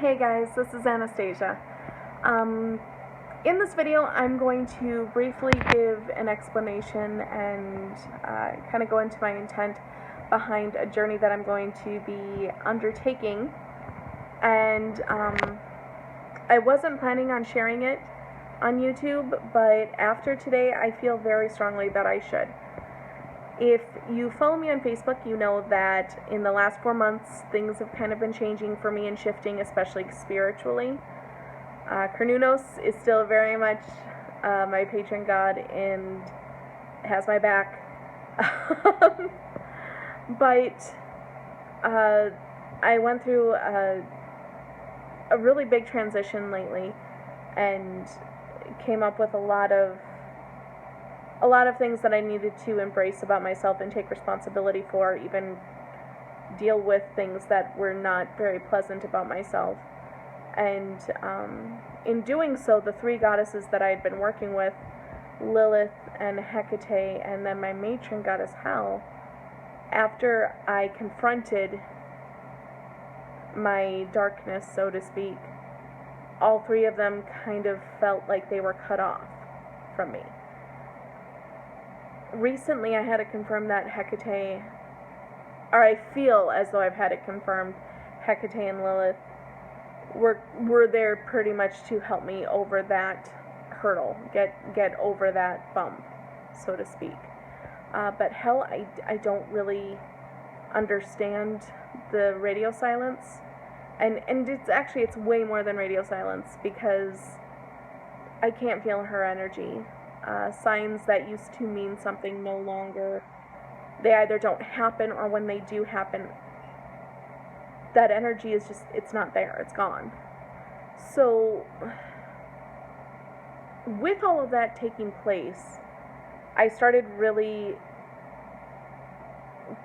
Hey guys, this is Anastasia. In this video, I'm going to briefly give an explanation and kind of go into my intent behind a journey that I'm going to be undertaking. And I wasn't planning on sharing it on YouTube, but after today, I feel very strongly that I should. If you follow me on Facebook, you know that in the last 4 months, things have kind of been changing for me and shifting, especially spiritually. Carnunos is still very much my patron god and has my back. But I went through a really big transition lately and came up with a lot of things that I needed to embrace about myself and take responsibility for, even deal with things that were not very pleasant about myself. And in doing so, the three goddesses that I had been working with, Lilith and Hecate, and then my matron goddess Hel, after I confronted my darkness, so to speak, all three of them kind of felt like they were cut off from me. Recently, I had it confirmed that Hecate, or I feel as though I've had it confirmed, Hecate and Lilith were there pretty much to help me over that hurdle, get over that bump, so to speak. But Hel, I don't really understand the radio silence, and it's way more than radio silence, because I can't feel her energy. Signs that used to mean something no longer, they either don't happen, or when they do happen, that energy is just, it's not there, it's gone. So, with all of that taking place, I started really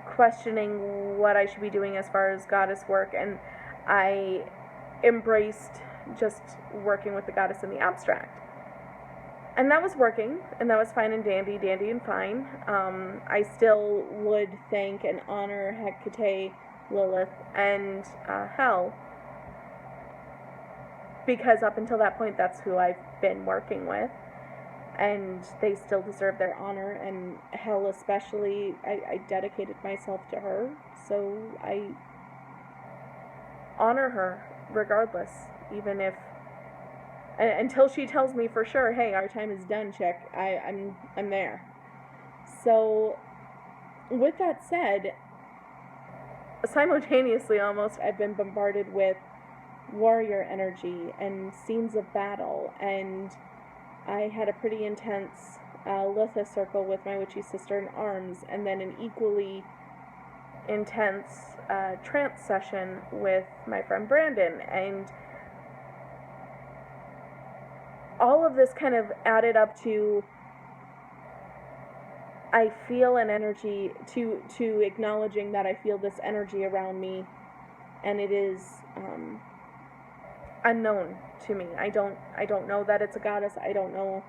questioning what I should be doing as far as goddess work, and I embraced just working with the goddess in the abstract. And that was working, and that was fine and dandy and fine. I still would thank and honor Hecate, Lilith, and Hel, because up until that point, that's who I've been working with, and they still deserve their honor, and Hel especially, I dedicated myself to her, so I honor her regardless, even if, until she tells me for sure, hey, our time is done, chick, I'm there. So, with that said, simultaneously almost, I've been bombarded with warrior energy and scenes of battle, and I had a pretty intense Lilith circle with my witchy sister in arms, and then an equally intense trance session with my friend Brandon, and all of this kind of added up to, I feel an energy, to acknowledging that I feel this energy around me, and it is unknown to me. I don't know that it's a goddess. I don't know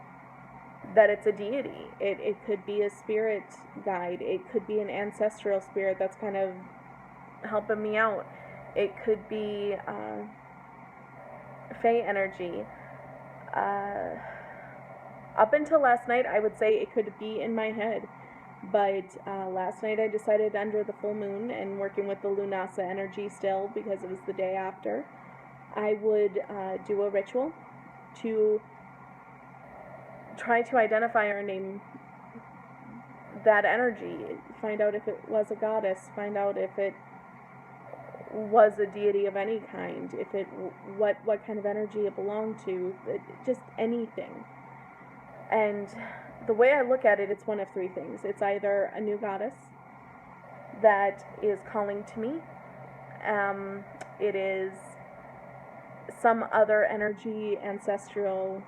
that it's a deity. It could be a spirit guide. It could be an ancestral spirit that's kind of helping me out. It could be Fae energy. Up until last night, I would say it could be in my head, but last night I decided, under the full moon and working with the Lunasa energy still, because it was the day after, I would do a ritual to try to identify or name that energy, find out if it was a goddess, find out if it was a deity of any kind, if it, what kind of energy it belonged to, just anything. And the way I look at it, it's one of three things. It's either a new goddess that is calling to me, it is some other energy, ancestral,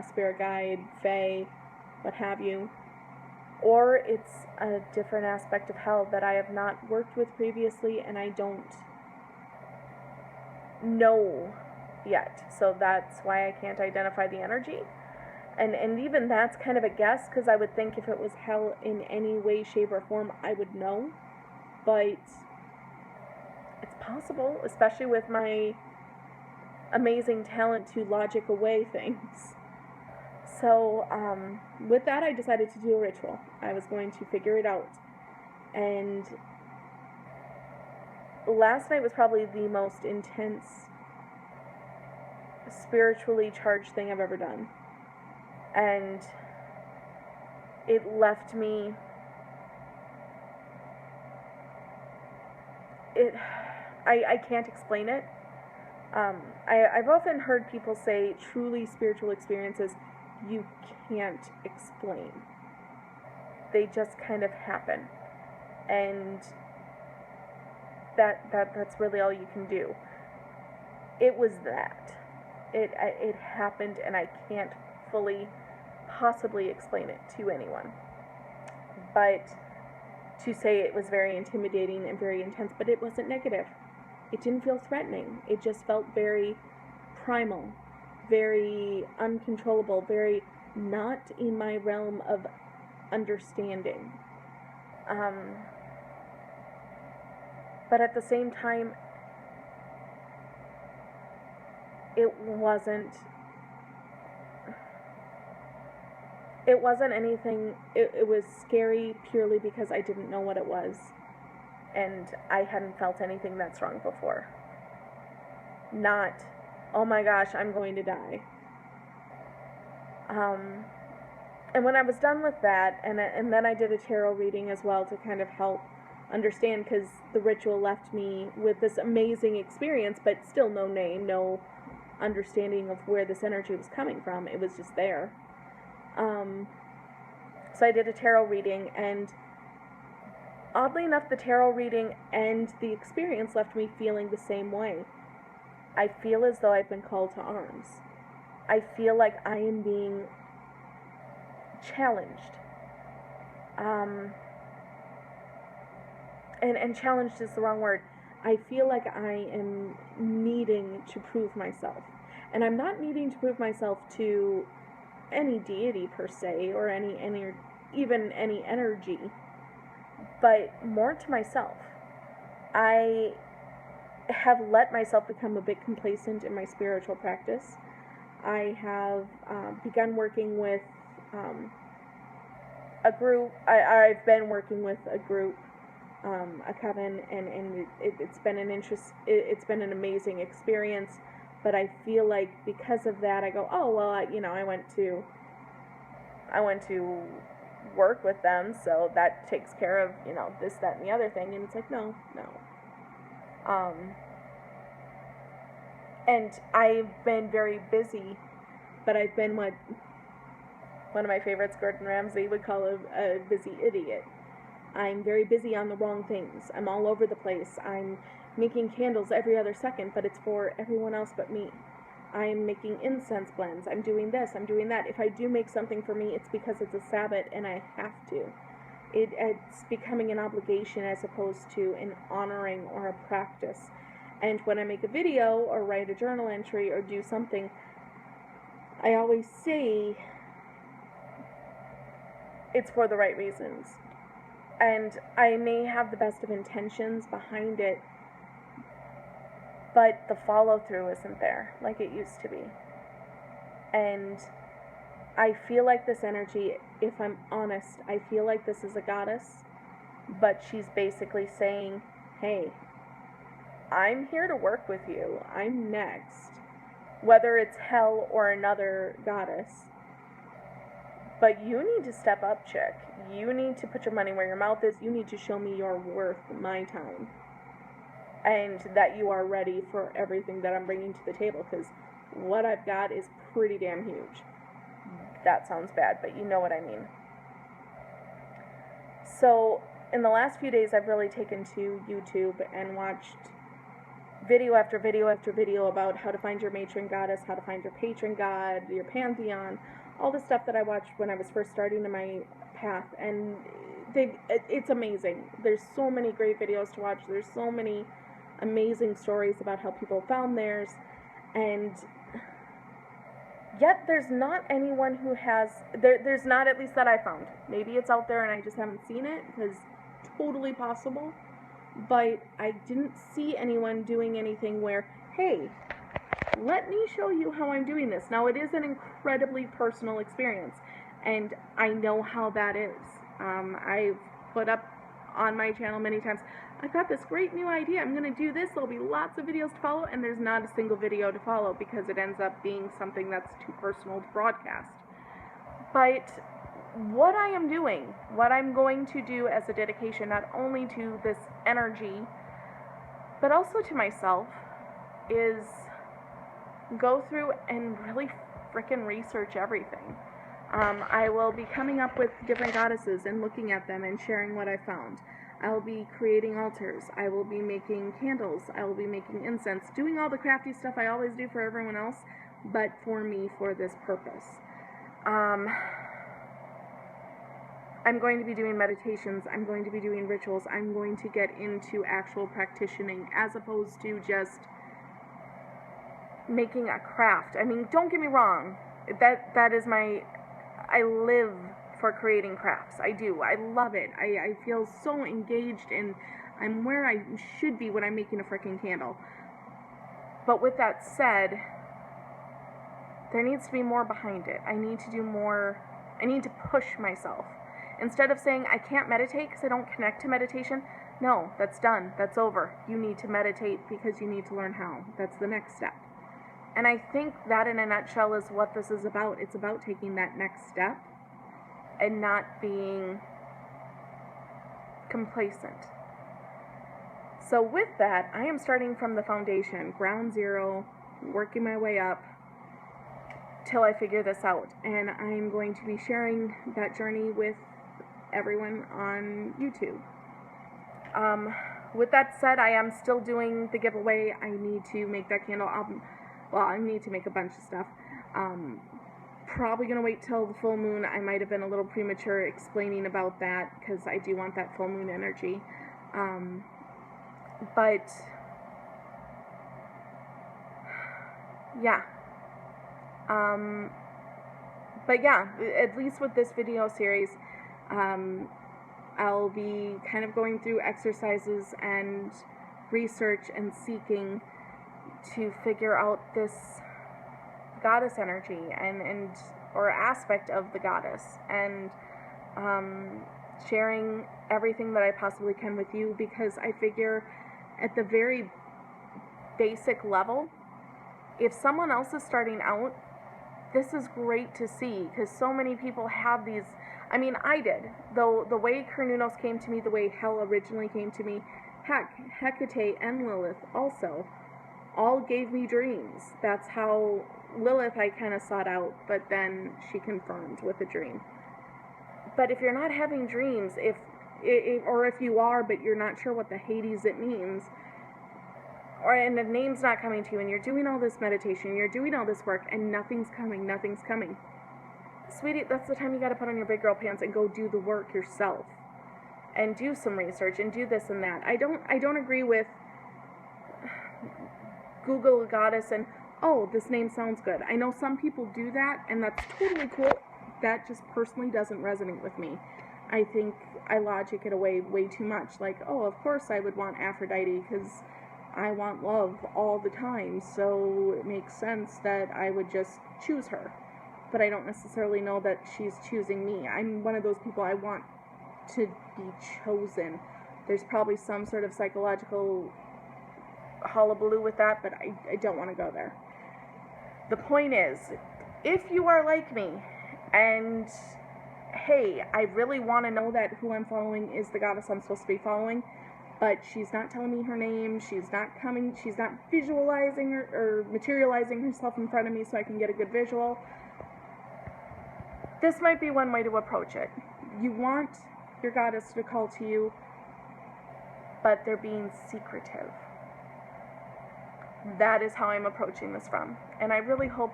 spirit guide, fae, what have you, or it's a different aspect of Hel that I have not worked with previously and I don't know yet, so that's why I can't identify the energy. And even that's kind of a guess, because I would think if it was Hel in any way, shape, or form, I would know, but it's possible, especially with my amazing talent to logic away things. So, with that, I decided to do a ritual. I was going to figure it out. And last night was probably the most intense, spiritually charged thing I've ever done. And it left me... I can't explain it. I've often heard people say truly spiritual experiences you can't explain. They just kind of happen. And that's really all you can do. It was that. It happened, and I can't fully possibly explain it to anyone. But to say it was very intimidating and very intense, but it wasn't negative. It didn't feel threatening. It just felt very primal, very uncontrollable, very not in my realm of understanding. But at the same time, it wasn't anything. It was scary purely because I didn't know what it was, and I hadn't felt anything that strong before. Not, oh my gosh, I'm going to die. And when I was done with that, and then I did a tarot reading as well to kind of help understand, because the ritual left me with this amazing experience, but still no name, no understanding of where this energy was coming from. It was just there. So I did a tarot reading, and oddly enough, the tarot reading and the experience left me feeling the same way. I feel as though I've been called to arms. I feel like I am being challenged. And challenged is the wrong word. I feel like I am needing to prove myself. And I'm not needing to prove myself to any deity per se, or even any energy, but more to myself. I have let myself become a bit complacent in my spiritual practice. I have begun working with a group. I've been working with a group, a coven, and it's been it's been an amazing experience. But I feel like because of that, I go, oh well, I went to work with them, so that takes care of this, that, and the other thing. And it's like, no. And I've been very busy, but I've been what one of my favorites, Gordon Ramsay, would call a busy idiot. I'm very busy on the wrong things. I'm all over the place. I'm making candles every other second, but it's for everyone else but me. I'm making incense blends. I'm doing this. I'm doing that. If I do make something for me, it's because it's a Sabbath and I have to. It's becoming an obligation as opposed to an honoring or a practice. And when I make a video or write a journal entry or do something, I always say it's for the right reasons. And I may have the best of intentions behind it, but the follow-through isn't there like it used to be. And I feel like this energy, if I'm honest, I feel like this is a goddess, but she's basically saying, hey, I'm here to work with you. I'm next. Whether it's hell or another goddess. But you need to step up, chick. You need to put your money where your mouth is. You need to show me you're worth my time. And that you are ready for everything that I'm bringing to the table, because what I've got is pretty damn huge. That sounds bad, but you know what I mean. So, in the last few days, I've really taken to YouTube and watched video after video after video about how to find your matron goddess, how to find your patron god, your pantheon, all the stuff that I watched when I was first starting in my path, and it's amazing. There's so many great videos to watch. There's so many amazing stories about how people found theirs, and yet there's not anyone who has, there's not, at least that I found. Maybe it's out there and I just haven't seen it, because totally possible, but I didn't see anyone doing anything where, hey, let me show you how I'm doing this. Now, it is an incredibly personal experience, and I know how that is. I've put up on my channel many times, I've got this great new idea, I'm going to do this, there'll be lots of videos to follow, and there's not a single video to follow because it ends up being something that's too personal to broadcast. But what I am doing, what I'm going to do as a dedication not only to this energy, but also to myself, is go through and really frickin' research everything. I will be coming up with different goddesses and looking at them and sharing what I found. I will be creating altars. I will be making candles. I will be making incense, doing all the crafty stuff I always do for everyone else, but for me, for this purpose. I'm going to be doing meditations. I'm going to be doing rituals. I'm going to get into actual practicing as opposed to just making a craft. I mean, don't get me wrong. That is I live for creating crafts. I do. I love it. I feel so engaged, and I'm where I should be when I'm making a freaking candle. But with that said, there needs to be more behind it. I need to do more. I need to push myself. Instead of saying I can't meditate because I don't connect to meditation, no, that's done. That's over. You need to meditate because you need to learn how. That's the next step. And I think that in a nutshell is what this is about. It's about taking that next step and not being complacent. So with that, I am starting from the foundation, ground zero, working my way up till I figure this out. And I'm going to be sharing that journey with everyone on YouTube. With that said, I am still doing the giveaway. I need to make that candle album. Well, I need to make a bunch of stuff. Probably going to wait till the full moon. I might have been a little premature explaining about that because I do want that full moon energy. But yeah. But yeah, at least with this video series, I'll be kind of going through exercises and research and seeking to figure out this goddess energy and or aspect of the goddess, and sharing everything that I possibly can with you, because I figure at the very basic level, if someone else is starting out, this is great to see, because so many people have these. I mean, I did, though the way Cernunnos came to me, the way Hell originally came to me, heck, Hecate and Lilith also all gave me dreams. That's how Lilith I kind of sought out, but then she confirmed with a dream. But if you're not having dreams, or if you are, but you're not sure what the Hades it means, and the name's not coming to you, and you're doing all this meditation, you're doing all this work, and nothing's coming. Sweetie, that's the time you gotta put on your big girl pants and go do the work yourself. And do some research, and do this and that. I don't agree with Google a goddess and, oh, this name sounds good. I know some people do that, and that's totally cool. That just personally doesn't resonate with me. I think I logic it away way too much. Like, oh, of course I would want Aphrodite because I want love all the time, so it makes sense that I would just choose her. But I don't necessarily know that she's choosing me. I'm one of those people, I want to be chosen. There's probably some sort of psychological hullabaloo with that, but I don't want to go there. The point is, if you are like me, and hey, I really want to know that who I'm following is the goddess I'm supposed to be following, but she's not telling me her name, she's not visualizing or materializing herself in front of me so I can get a good visual, this might be one way to approach it. You want your goddess to call to you, but they're being secretive. That is how I'm approaching this from. And I really hope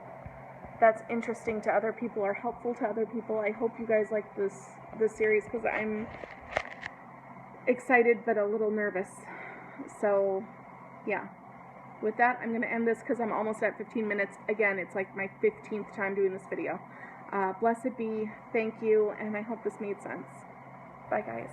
that's interesting to other people or helpful to other people. I hope you guys like this series, because I'm excited but a little nervous. So, yeah. With that, I'm going to end this because I'm almost at 15 minutes. Again, it's like my 15th time doing this video. Blessed be, thank you, and I hope this made sense. Bye, guys.